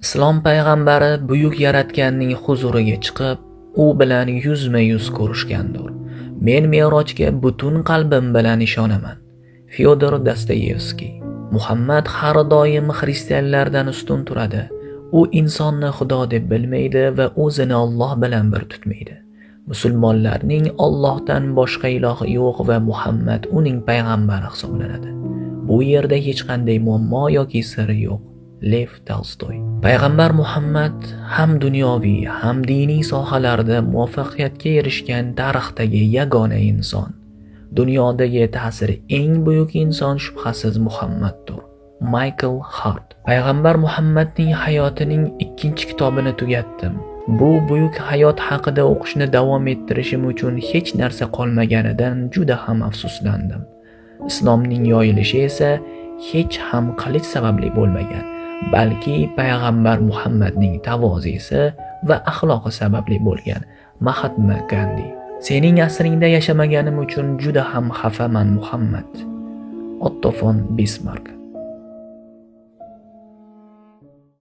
Islom payg'ambari buyuk yaratganning huzuriga chiqib, u bilan yuzma-yuz ko'rishgandir. Men Me'rojga butun qalbim bilan ishonaman. Fyodor Dostoyevskiy. Muhammad har doim xristianlardan ustun turadi. U insonni Xudo deb bilmaydi va o'zini Alloh bilan bir tutmaydi. Musulmonlarning Allohdan boshqa ilohi yo'q va Muhammad uning payg'ambari hisoblanadi. Bu yerda hech qanday muammo yoki sir yo'q. Lev Tolstoy. Payg'ambar Muhammad ham dunyoviy, ham diniy sohalarda muvaffaqiyatga erishgan tarixdagi yagona inson. Dunyodagi ta'siri eng buyuk inson shubhasiz Muhammaddir. Michael Hart. Payg'ambar Muhammadning hayotining 2-kitobini tugatdim. Bu buyuk hayot haqida o'qishni davom ettirishim uchun hech narsa qolmaganidan juda ham afsuslandim. Islomning yoyilishi esa hech ham qilich sababli bo'lmagan, balki payg'ambar Muhammadning tavozisi va axloqi sababli bo'lgan. Mahatma Gandhi. Sening asringda yashamaganim uchun juda ham xafaman Muhammad. Otto von Bismarck.